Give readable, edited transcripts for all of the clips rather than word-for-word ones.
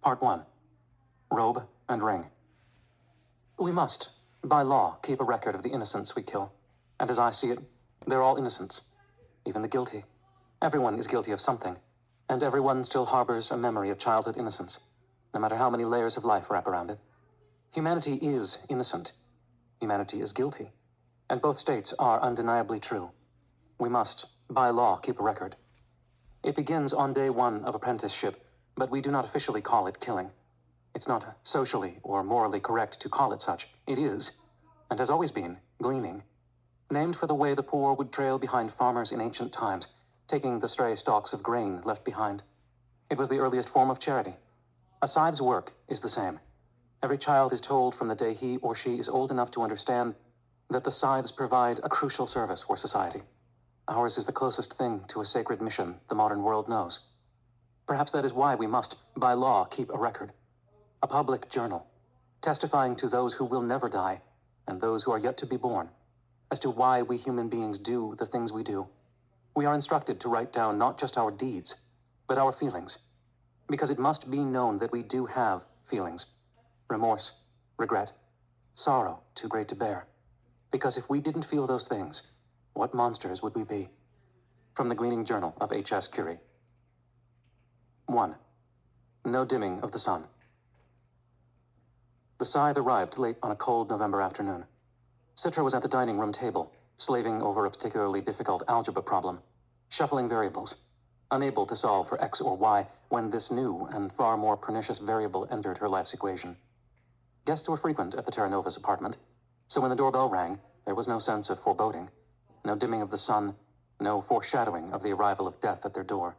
Part 1. Robe and Ring. We must, by law, keep a record of the innocents we kill. And as I see it, they're all innocents. Even the guilty. Everyone is guilty of something. And everyone still harbors a memory of childhood innocence, no matter how many layers of life wrap around it. Humanity is innocent. Humanity is guilty. And both states are undeniably true. We must, by law, keep a record. It begins on day one of apprenticeship, but we do not officially call it killing. It's not socially or morally correct to call it such. It is, and has always been, gleaning. Named for the way the poor would trail behind farmers in ancient times, taking the stray stalks of grain left behind. It was the earliest form of charity. A scythe's work is the same. Every child is told from the day he or she is old enough to understand that the scythes provide a crucial service for society. Ours is the closest thing to a sacred mission the modern world knows. Perhaps that is why we must, by law, keep a record. A public journal, testifying to those who will never die and those who are yet to be born, as to why we human beings do the things we do. We are instructed to write down not just our deeds, but our feelings, because it must be known that we do have feelings. Remorse, regret, sorrow too great to bear. Because if we didn't feel those things, what monsters would we be? From the Gleaning Journal of H.S. Curie. 1. No dimming of the sun. The scythe arrived late on a cold November afternoon. Citra was at the dining room table, slaving over a particularly difficult algebra problem, shuffling variables, unable to solve for x or y when this new and far more pernicious variable entered her life's equation. Guests were frequent at the Terranova's apartment, so when the doorbell rang, there was no sense of foreboding, no dimming of the sun, no foreshadowing of the arrival of death at their door.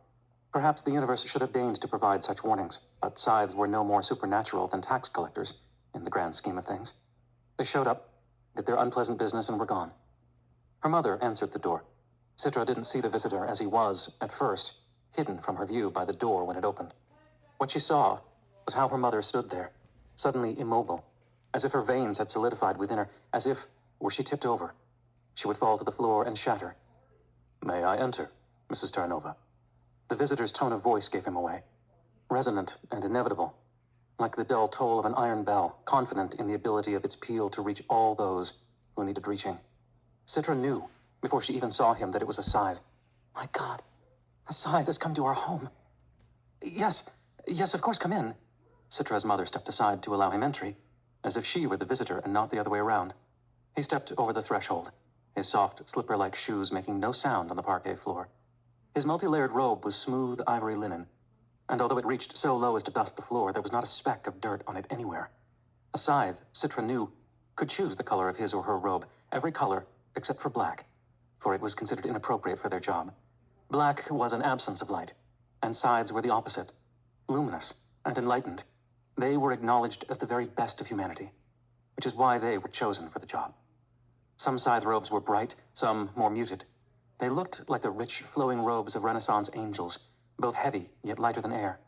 Perhaps the universe should have deigned to provide such warnings, but scythes were no more supernatural than tax collectors, in the grand scheme of things. They showed up, did their unpleasant business, and were gone. Her mother answered the door. Citra didn't see the visitor as he was, at first, hidden from her view by the door when it opened. What she saw was how her mother stood there, suddenly immobile, as if her veins had solidified within her, as if, were she tipped over, she would fall to the floor and shatter. "May I enter, Mrs. Terranova?" The visitor's tone of voice gave him away. Resonant and inevitable, like the dull toll of an iron bell, confident in the ability of its peal to reach all those who needed reaching. Citra knew, before she even saw him, that it was a scythe. My God, a scythe has come to our home. Yes, of course, come in. Citra's mother stepped aside to allow him entry, as if she were the visitor and not the other way around. He stepped over the threshold, his soft, slipper-like shoes making no sound on the parquet floor. His multi-layered robe was smooth ivory linen, and although it reached so low as to dust the floor, there was not a speck of dirt on it anywhere. A scythe, Citra knew, could choose the color of his or her robe, every color except for black, for it was considered inappropriate for their job. Black was an absence of light, and scythes were the opposite, luminous and enlightened. They were acknowledged as the very best of humanity, which is why they were chosen for the job. Some scythe robes were bright, some more muted. They looked like the rich, flowing robes of Renaissance angels, both heavy yet lighter than air.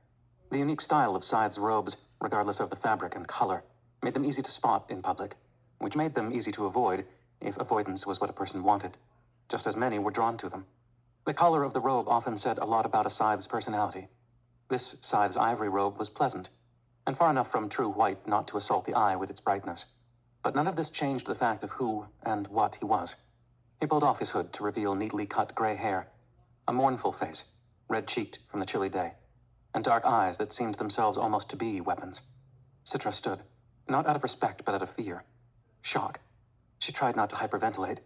The unique style of scythe's robes, regardless of the fabric and color, made them easy to spot in public, which made them easy to avoid, if avoidance was what a person wanted, just as many were drawn to them. The color of the robe often said a lot about a scythe's personality. This scythe's ivory robe was pleasant, and far enough from true white not to assault the eye with its brightness. But none of this changed the fact of who and what he was. He pulled off his hood to reveal neatly cut gray hair, a mournful face, red-cheeked from the chilly day, and dark eyes that seemed themselves almost to be weapons. Citra stood, not out of respect but out of fear. Shock. She tried not to hyperventilate.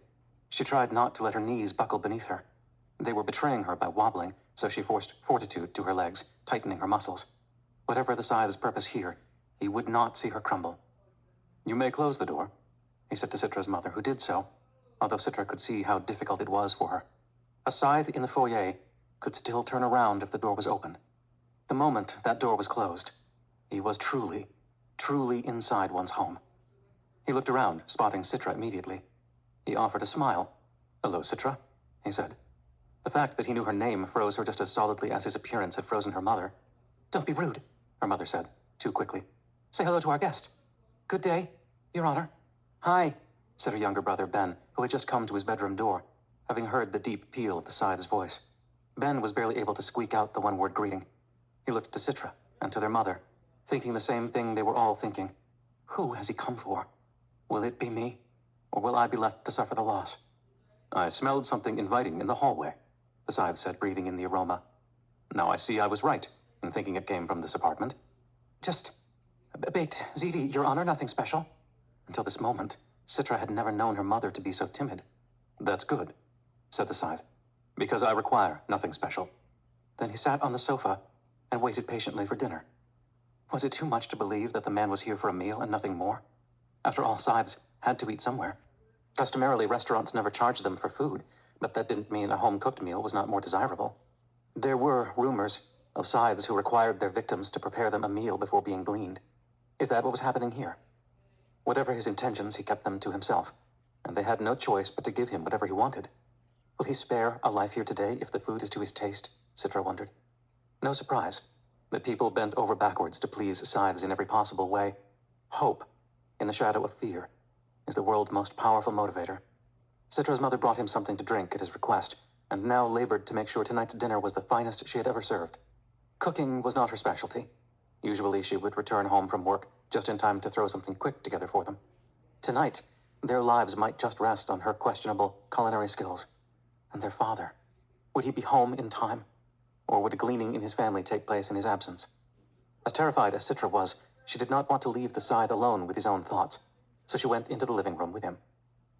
She tried not to let her knees buckle beneath her. They were betraying her by wobbling, so she forced fortitude to her legs, tightening her muscles. Whatever the scythe's purpose here, he would not see her crumble. "You may close the door," he said to Citra's mother, who did so, although Citra could see how difficult it was for her. A scythe in the foyer could still turn around if the door was open. The moment that door was closed, he was truly, truly inside one's home. He looked around, spotting Citra immediately. He offered a smile. "Hello, Citra," he said. The fact that he knew her name froze her just as solidly as his appearance had frozen her mother. "Don't be rude," her mother said, too quickly. "Say hello to our guest." "Good day, Your Honor." "Hi," said her younger brother, Ben, who had just come to his bedroom door, having heard the deep peal of the scythe's voice. Ben was barely able to squeak out the one-word greeting. He looked to Citra and to their mother. thinking the same thing they were all thinking. Who has he come for? Will it be me? Or will I be left to suffer the loss? I smelled something inviting in the hallway, the Scythe said, breathing in the aroma. Now I see I was right in thinking it came from this apartment. Just baked ziti, Your Honor, nothing special. Until this moment, Citra had never known her mother to be so timid. That's good, said the Scythe, because I require nothing special. Then he sat on the sofa and waited patiently for dinner. Was it too much to believe that the man was here for a meal and nothing more? After all, Scythes had to eat somewhere. Customarily, restaurants never charged them for food, but that didn't mean a home-cooked meal was not more desirable. There were rumors of Scythes who required their victims to prepare them a meal before being gleaned. Is that what was happening here? Whatever his intentions, he kept them to himself, and they had no choice but to give him whatever he wanted. Will he spare a life here today if the food is to his taste? Citra wondered. No surprise that people bent over backwards to please Scythes in every possible way. Hope, in the shadow of fear, is the world's most powerful motivator. Citra's mother brought him something to drink at his request, and now labored to make sure tonight's dinner was the finest she had ever served. Cooking was not her specialty. Usually she would return home from work just in time to throw something quick together for them. Tonight, their lives might just rest on her questionable culinary skills. And their father, would he be home in time? Or would a gleaning in his family take place in his absence? As terrified as Citra was, she did not want to leave the Scythe alone with his own thoughts, so she went into the living room with him.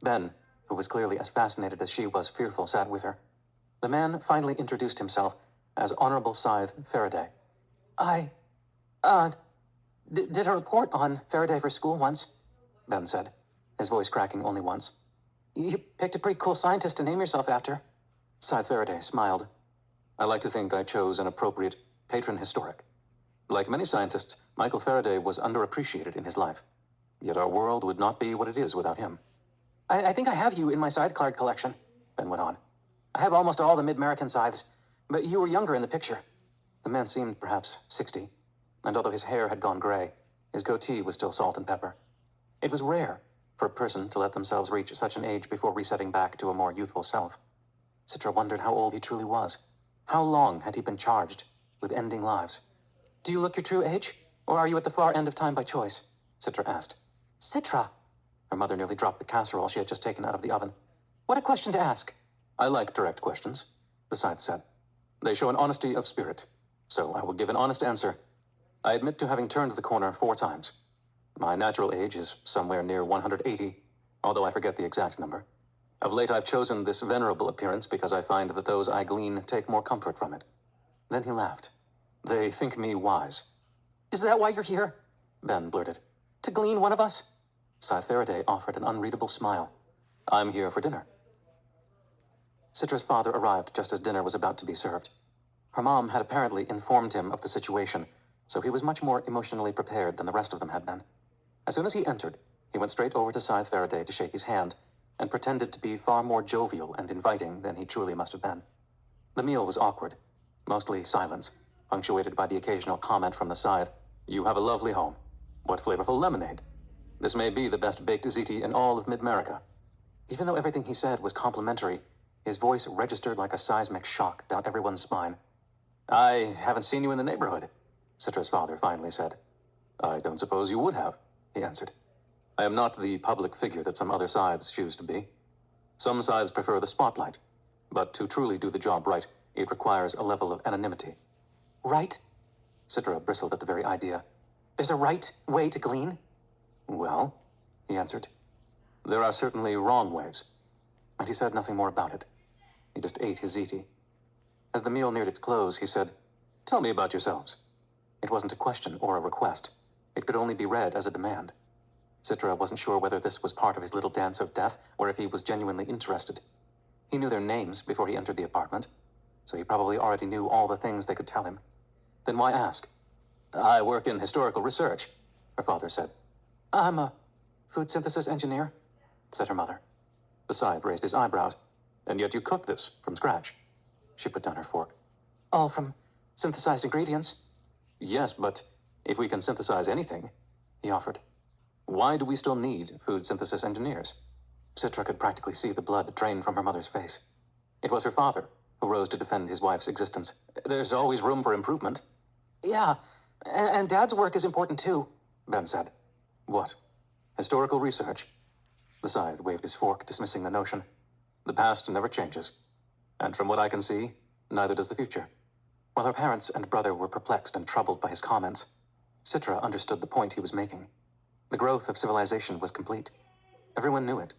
Ben, who was clearly as fascinated as she was fearful, sat with her. The man finally introduced himself as Honorable Scythe Faraday. Did a report on Faraday for school once, Ben said, his voice cracking only once. You picked a pretty cool scientist to name yourself after. Scythe Faraday smiled. I like to think I chose an appropriate patron historic. Like many scientists, Michael Faraday was underappreciated in his life. Yet our world would not be what it is without him. I think I have you in my scythe card collection, Ben went on. I have almost all the mid-American scythes, but you were younger in the picture. The man seemed perhaps 60, and although his hair had gone gray, his goatee was still salt and pepper. It was rare for a person to let themselves reach such an age before resetting back to a more youthful self. Citra wondered how old he truly was. How long had he been charged with ending lives? Do you look your true age, or are you at the far end of time by choice? Citra asked. Citra! Her mother nearly dropped the casserole she had just taken out of the oven. What a question to ask! I like direct questions, the Scythe said. They show an honesty of spirit, so I will give an honest answer. I admit to having turned the corner 4 times. My natural age is somewhere near 180, although I forget the exact number. Of late I've chosen this venerable appearance because I find that those I glean take more comfort from it. Then he laughed. They think me wise. Is that why you're here? Ben blurted. To glean one of us? Scythe Faraday offered an unreadable smile. I'm here for dinner. Citra's father arrived just as dinner was about to be served. Her mom had apparently informed him of the situation, so he was much more emotionally prepared than the rest of them had been. As soon as he entered, he went straight over to Scythe Faraday to shake his hand, and pretended to be far more jovial and inviting than he truly must have been. The meal was awkward, mostly silence, punctuated by the occasional comment from the Scythe, You have a lovely home. What flavorful lemonade. This may be the best baked ziti in all of mid-America. Even though everything he said was complimentary, his voice registered like a seismic shock down everyone's spine. I haven't seen you in the neighborhood, Citra's father finally said. I don't suppose you would have, he answered. I am not the public figure that some other Scythes choose to be. Some Scythes prefer the spotlight, but to truly do the job right, it requires a level of anonymity. Right? Citra bristled at the very idea. There's a right way to glean? Well, he answered, there are certainly wrong ways. And he said nothing more about it. He just ate his ziti. As the meal neared its close, he said, Tell me about yourselves. It wasn't a question or a request. It could only be read as a demand. Citra wasn't sure whether this was part of his little dance of death or if he was genuinely interested. He knew their names before he entered the apartment, so he probably already knew all the things they could tell him. Then why ask? I work in historical research, her father said. I'm a food synthesis engineer, said her mother. The Scythe raised his eyebrows. And yet you cook this from scratch. She put down her fork. All from synthesized ingredients? Yes, but if we can synthesize anything, he offered. Why do we still need food synthesis engineers? Citra could practically see the blood drain from her mother's face. It was her father who rose to defend his wife's existence. There's always room for improvement. Yeah, And Dad's work is important too, Ben said. What? Historical research? The scythe waved his fork, dismissing the notion. The past never changes. And from what I can see, neither does the future. While her parents and brother were perplexed and troubled by his comments, Citra understood the point he was making. The growth of civilization was complete. Everyone knew it.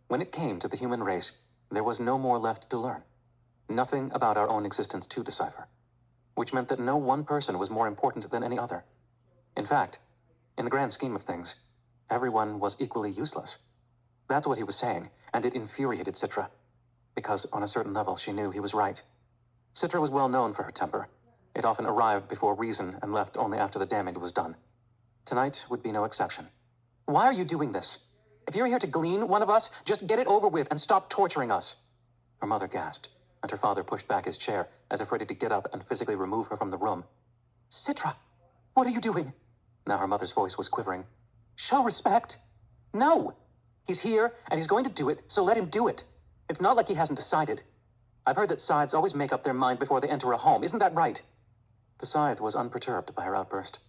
When it came to the human race, there was no more left to learn. Nothing about our own existence to decipher. Which meant that no one person was more important than any other. In fact, in the grand scheme of things, everyone was equally useless. That's what he was saying, and it infuriated Citra, because on a certain level she knew he was right. Citra was well known for her temper. It often arrived before reason and left only after the damage was done. Tonight would be no exception. Why are you doing this? If you're here to glean one of us, just get it over with and stop torturing us. Her mother gasped, and her father pushed back his chair as if ready to get up and physically remove her from the room. Citra, what are you doing? Now her mother's voice was quivering. Show respect. No. He's here, and he's going to do it, so let him do it. It's not like he hasn't decided. I've heard that scythes always make up their mind before they enter a home. Isn't that right? The scythe was unperturbed by her outburst.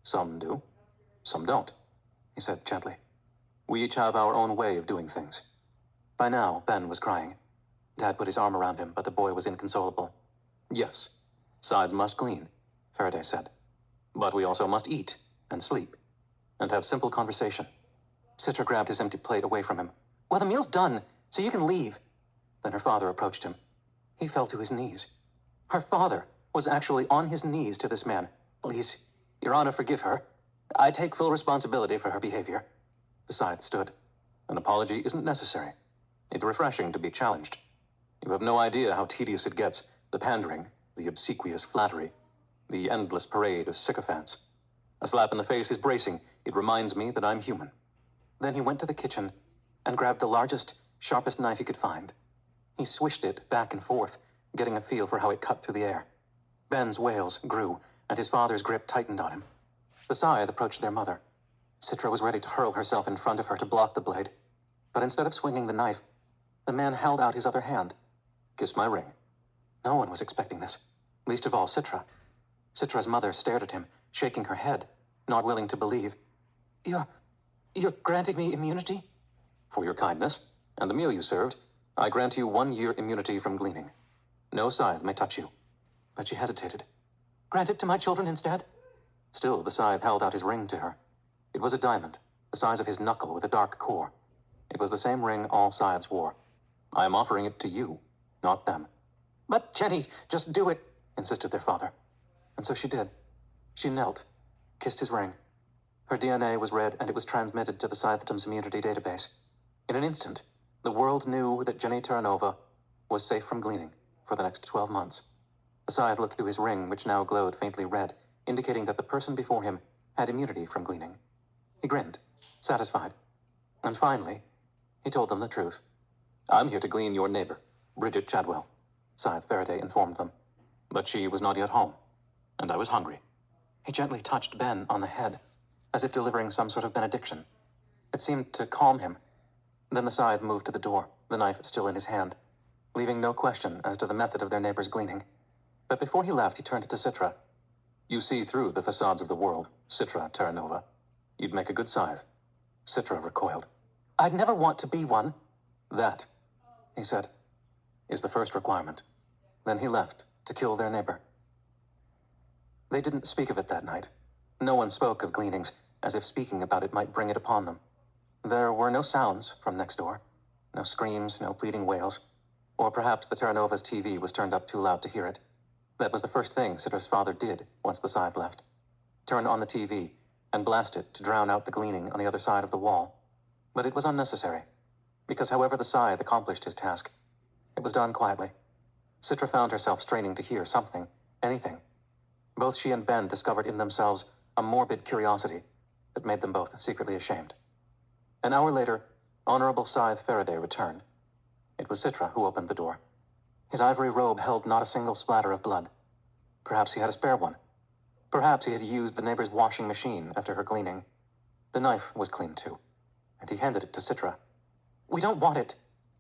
Some do. Some don't, he said gently. We each have our own way of doing things. By now, Ben was crying. Dad put his arm around him, but the boy was inconsolable. Yes, scythes must glean, Faraday said. But we also must eat and sleep and have simple conversation. Citra grabbed his empty plate away from him. Well, the meal's done, so you can leave. Then her father approached him. He fell to his knees. Her father was actually on his knees to this man. Please, Your Honor, forgive her. I take full responsibility for her behavior. The scythe stood. An apology isn't necessary. It's refreshing to be challenged. You have no idea how tedious it gets, the pandering, the obsequious flattery, the endless parade of sycophants. A slap in the face is bracing. It reminds me that I'm human. Then he went to the kitchen and grabbed the largest, sharpest knife he could find. He swished it back and forth, getting a feel for how it cut through the air. Ben's wails grew, and his father's grip tightened on him. The scythe approached their mother. Citra was ready to hurl herself in front of her to block the blade. But instead of swinging the knife, the man held out his other hand. Kiss my ring. No one was expecting this, least of all Citra. Citra's mother stared at him, shaking her head, not willing to believe. You're granting me immunity? For your kindness, and the meal you served, I grant you 1 year immunity from gleaning. No scythe may touch you. But she hesitated. Grant it to my children instead? Still, the scythe held out his ring to her. It was a diamond, the size of his knuckle with a dark core. It was the same ring all scythes wore. I am offering it to you, not them. But Jenny, just do it, insisted their father. And so she did. She knelt, kissed his ring. Her DNA was read, and it was transmitted to the Scythedom's immunity database. In an instant, the world knew that Jenny Terranova was safe from gleaning for the next 12 months. The scythe looked to his ring, which now glowed faintly red, indicating that the person before him had immunity from gleaning. He grinned, satisfied. And finally, he told them the truth. I'm here to glean your neighbor, Bridget Chadwell, Scythe Faraday informed them. But she was not yet home, and I was hungry. He gently touched Ben on the head, as if delivering some sort of benediction. It seemed to calm him. Then the scythe moved to the door, the knife still in his hand, leaving no question as to the method of their neighbor's gleaning. But before he left, he turned to Citra. You see through the facades of the world, Citra Terranova. You'd make a good scythe. Citra recoiled. I'd never want to be one. That, he said, is the first requirement. Then he left to kill their neighbor. They didn't speak of it that night. No one spoke of gleanings, as if speaking about it might bring it upon them. There were no sounds from next door. No screams, no pleading wails. Or perhaps the Terranova's TV was turned up too loud to hear it. That was the first thing Citra's father did once the scythe left. Turn on the TV and blast it to drown out the gleaning on the other side of the wall. But it was unnecessary, because however the scythe accomplished his task, it was done quietly. Citra found herself straining to hear something, anything. Both she and Ben discovered in themselves a morbid curiosity that made them both secretly ashamed. An hour later, Honorable Scythe Faraday returned. It was Citra who opened the door. His ivory robe held not a single splatter of blood. Perhaps he had a spare one. Perhaps he had used the neighbor's washing machine after her gleaning. The knife was clean too, and he handed it to Citra. We don't want it,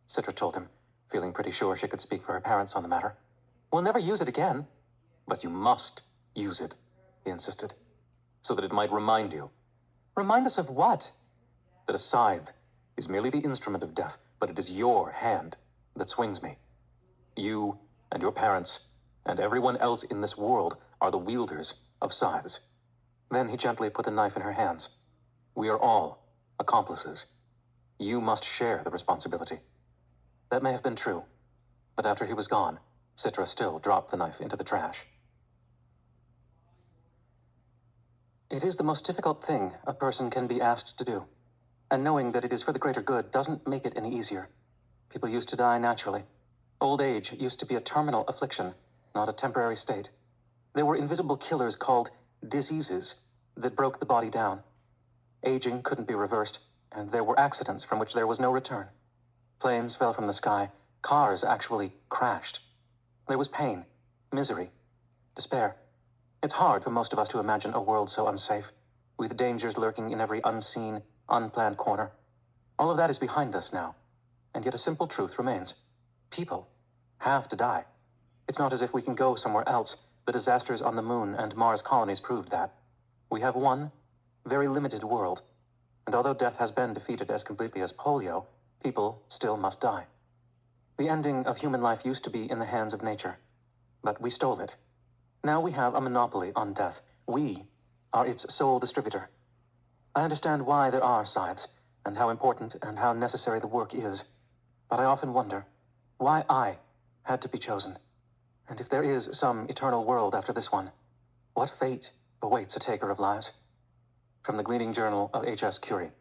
Citra told him, feeling pretty sure she could speak for her parents on the matter. We'll never use it again. But you must use it, he insisted. so that it might remind you. Remind us of what? That a scythe is merely the instrument of death, but it is your hand that swings me. You and your parents and everyone else in this world are the wielders of scythes. Then he gently put the knife in her hands. We are all accomplices. You must share the responsibility. That may have been true, but after he was gone, Citra still dropped the knife into the trash. It is the most difficult thing a person can be asked to do, and knowing that it is for the greater good doesn't make it any easier. People used to die naturally. Old age used to be a terminal affliction, not a temporary state. There were invisible killers called diseases that broke the body down. Aging couldn't be reversed, and there were accidents from which there was no return. Planes fell from the sky. Cars actually crashed. There was pain, misery, despair. It's hard for most of us to imagine a world so unsafe, with dangers lurking in every unseen, unplanned corner. All of that is behind us now, and yet a simple truth remains. People have to die. It's not as if we can go somewhere else. The disasters on the Moon and Mars colonies proved that. We have one very limited world, and although death has been defeated as completely as polio, people still must die. The ending of human life used to be in the hands of nature, but we stole it. Now we have a monopoly on death. We are its sole distributor. I understand why there are scythes, and how important and how necessary the work is, but I often wonder why I had to be chosen. And if there is some eternal world after this one, what fate awaits a taker of lives? From the Gleaning Journal of H.S. Curie.